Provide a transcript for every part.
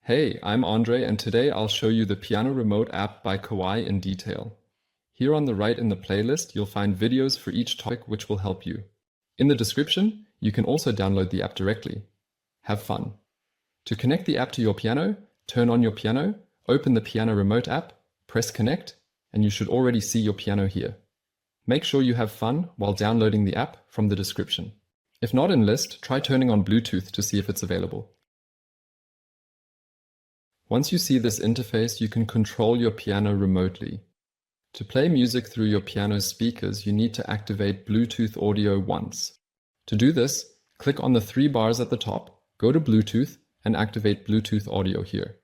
Hey, I'm André, and today I'll show you the PianoRemote app by KAWAI in detail. Here on the right in the playlist, you'll find videos for each topic which will help you. In the description, you can also download the app directly. Have fun. To connect the app to your piano, turn on your piano, open the PianoRemote app, press connect, and you should already see your piano here. Make sure you have fun while downloading the app from the description. If not in list, try turning on Bluetooth to see if it's available. Once you see this interface, you can control your piano remotely. To play music through your piano's speakers, you need to activate Bluetooth audio once. To do this, click on the three bars at the top, go to Bluetooth, and activate Bluetooth audio here.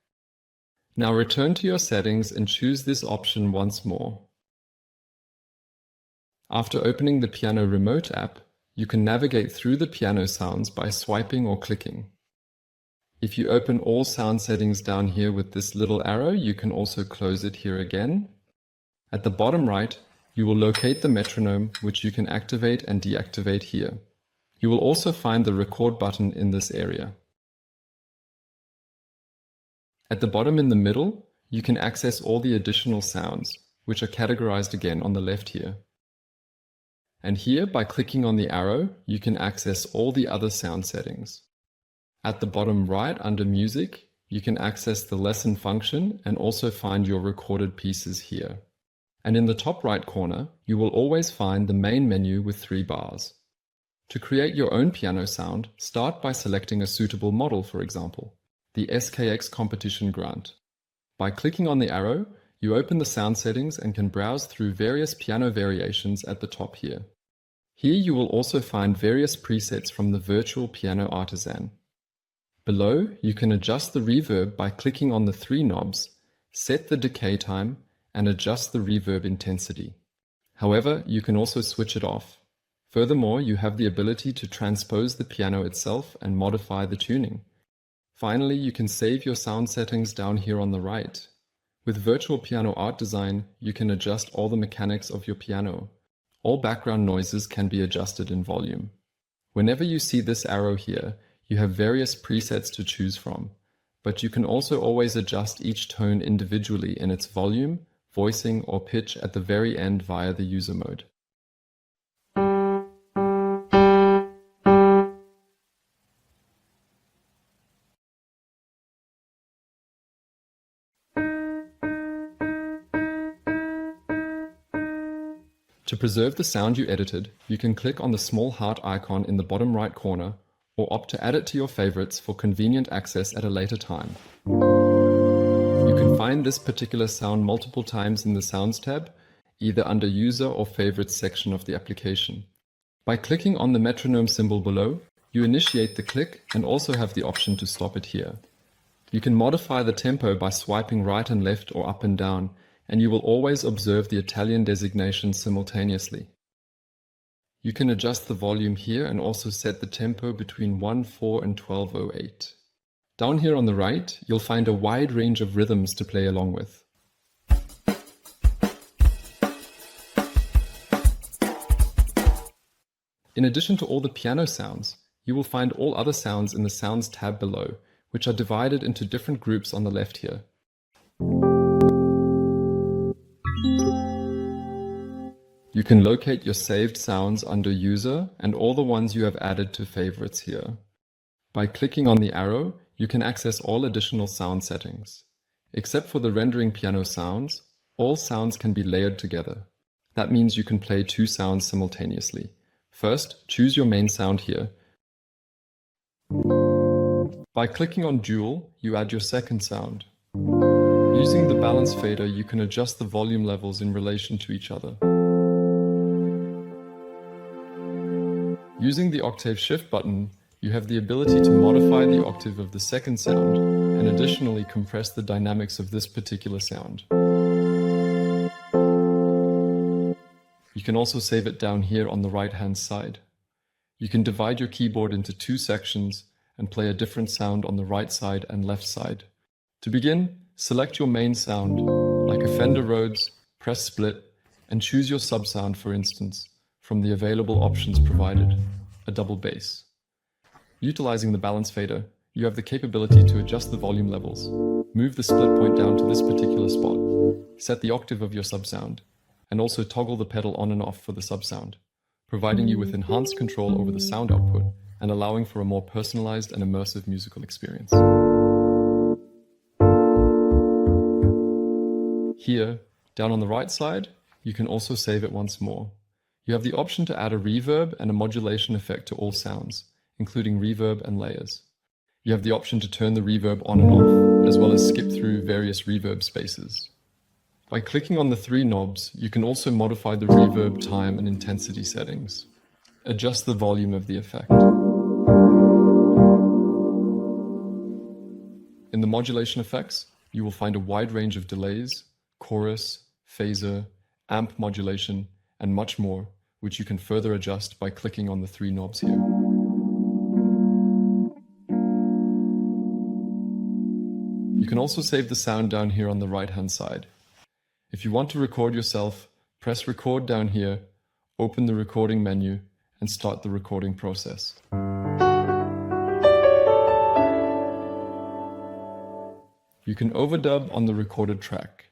Now return to your settings and choose this option once more. After opening the PianoRemote app, you can navigate through the piano sounds by swiping or clicking. If you open all sound settings down here with this little arrow, you can also close it here again. At the bottom right, you will locate the metronome, which you can activate and deactivate here. You will also find the record button in this area. At the bottom in the middle, you can access all the additional sounds, which are categorized again on the left here. And here, by clicking on the arrow, you can access all the other sound settings. At the bottom right under Music, you can access the lesson function and also find your recorded pieces here. And in the top right corner, you will always find the main menu with three bars. To create your own piano sound, start by selecting a suitable model, for example, the SKX Competition Grant. By clicking on the arrow, you open the sound settings and can browse through various piano variations at the top here. Here you will also find various presets from the virtual piano Artisan. Below, you can adjust the reverb by clicking on the three knobs, set the decay time, and adjust the reverb intensity. However, you can also switch it off. Furthermore, you have the ability to transpose the piano itself and modify the tuning. Finally, you can save your sound settings down here on the right. With Virtual Piano Art Design, you can adjust all the mechanics of your piano. All background noises can be adjusted in volume. Whenever you see this arrow here, you have various presets to choose from, but you can also always adjust each tone individually in its volume, voicing, or pitch at the very end via the user mode. To preserve the sound you edited, you can click on the small heart icon in the bottom right corner or opt to add it to your favorites for convenient access at a later time. You can find this particular sound multiple times in the Sounds tab, either under User or Favorites section of the application. By clicking on the metronome symbol below, you initiate the click and also have the option to stop it here. You can modify the tempo by swiping right and left or up and down, and you will always observe the Italian designation simultaneously. You can adjust the volume here and also set the tempo between 1/4 and 12/08. Down here on the right, you'll find a wide range of rhythms to play along with. In addition to all the piano sounds, you will find all other sounds in the Sounds tab below, which are divided into different groups on the left here. You can locate your saved sounds under User and all the ones you have added to favorites here. By clicking on the arrow, you can access all additional sound settings. Except for the rendering piano sounds, all sounds can be layered together. That means you can play two sounds simultaneously. First, choose your main sound here. By clicking on Dual, you add your second sound. Using the balance fader, you can adjust the volume levels in relation to each other. Using the octave shift button, you have the ability to modify the octave of the second sound and additionally compress the dynamics of this particular sound. You can also save it down here on the right-hand side. You can divide your keyboard into two sections and play a different sound on the right side and left side. To begin, select your main sound, like a Fender Rhodes, press split, and choose your sub-sound, for instance, from the available options provided, a double bass. Utilizing the balance fader, you have the capability to adjust the volume levels, move the split point down to this particular spot, set the octave of your subsound, and also toggle the pedal on and off for the subsound, providing you with enhanced control over the sound output and allowing for a more personalized and immersive musical experience. Here, down on the right side, you can also save it once more. You have the option to add a reverb and a modulation effect to all sounds, including reverb and layers. You have the option to turn the reverb on and off, as well as skip through various reverb spaces. By clicking on the three knobs, you can also modify the reverb time and intensity settings. Adjust the volume of the effect. In the modulation effects, you will find a wide range of delays, chorus, phaser, amp modulation, and much more, which you can further adjust by clicking on the three knobs here. You can also save the sound down here on the right-hand side. If you want to record yourself, press record down here, open the recording menu, and start the recording process. You can overdub on the recorded track.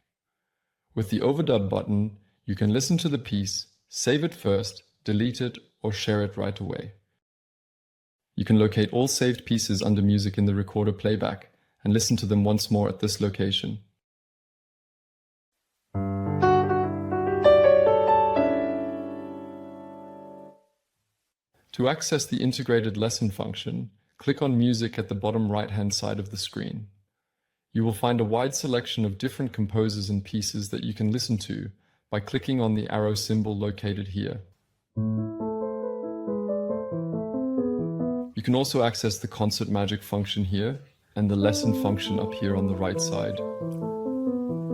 With the overdub button, you can listen to the piece, save it first, delete it, or share it right away. You can locate all saved pieces under music in the recorder playback and listen to them once more at this location. To access the integrated lesson function, click on Music at the bottom right-hand side of the screen. You will find a wide selection of different composers and pieces that you can listen to by clicking on the arrow symbol located here. You can also access the Concert Magic function here and the Lesson function up here on the right side.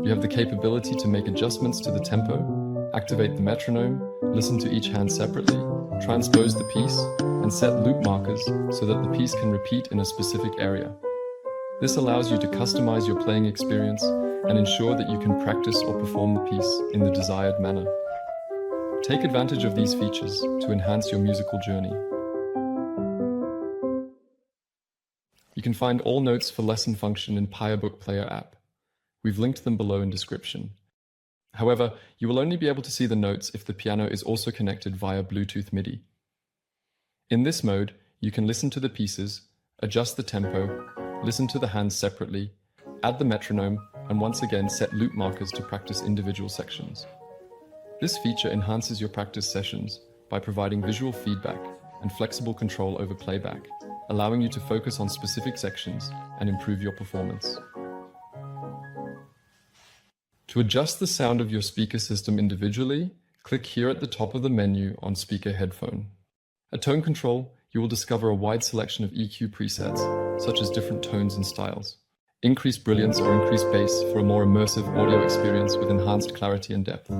You have the capability to make adjustments to the tempo, activate the metronome, listen to each hand separately, transpose the piece, and set loop markers so that the piece can repeat in a specific area. This allows you to customize your playing experience and ensure that you can practice or perform the piece in the desired manner. Take advantage of these features to enhance your musical journey. You can find all notes for lesson function in PianoRemote Player app. We've linked them below in description. However, you will only be able to see the notes if the piano is also connected via Bluetooth MIDI. In this mode, you can listen to the pieces, adjust the tempo, listen to the hands separately, add the metronome, and once again set loop markers to practice individual sections. This feature enhances your practice sessions by providing visual feedback and flexible control over playback, allowing you to focus on specific sections and improve your performance. To adjust the sound of your speaker system individually, click here at the top of the menu on Speaker Headphone. At Tone Control, you will discover a wide selection of EQ presets, such as different tones and styles. Increase brilliance or increase bass for a more immersive audio experience with enhanced clarity and depth.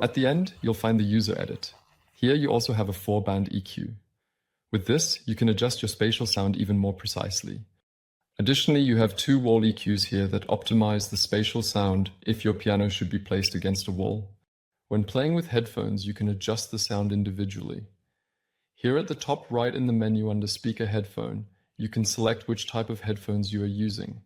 At the end, you'll find the User Edit. Here you also have a 4-band EQ. With this, you can adjust your spatial sound even more precisely. Additionally, you have 2 wall EQs here that optimize the spatial sound if your piano should be placed against a wall. When playing with headphones, you can adjust the sound individually. Here at the top right in the menu under Speaker Headphone, you can select which type of headphones you are using.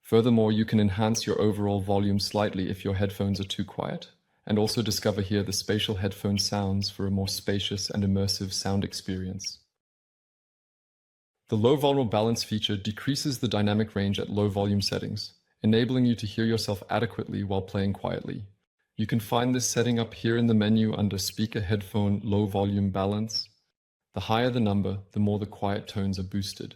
Furthermore, you can enhance your overall volume slightly if your headphones are too quiet, and also discover here the spatial headphone sounds for a more spacious and immersive sound experience. The low volume balance feature decreases the dynamic range at low volume settings, enabling you to hear yourself adequately while playing quietly. You can find this setting up here in the menu under Speaker Headphone Low Volume Balance. The higher the number, the more the quiet tones are boosted.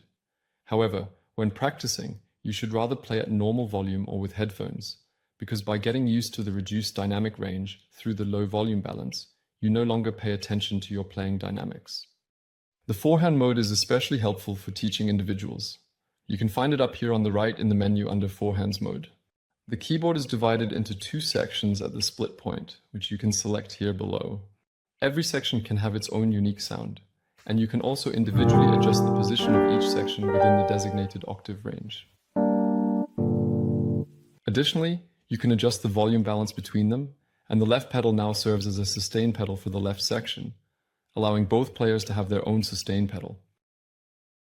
However, when practicing, you should rather play at normal volume or with headphones, because by getting used to the reduced dynamic range through the low volume balance, you no longer pay attention to your playing dynamics. The 4-hand mode is especially helpful for teaching individuals. You can find it up here on the right in the menu under 4-hands mode. The keyboard is divided into 2 sections at the split point, which you can select here below. Every section can have its own unique sound, and you can also individually adjust the position of each section within the designated octave range. Additionally, you can adjust the volume balance between them, and the left pedal now serves as a sustain pedal for the left section, allowing both players to have their own sustain pedal.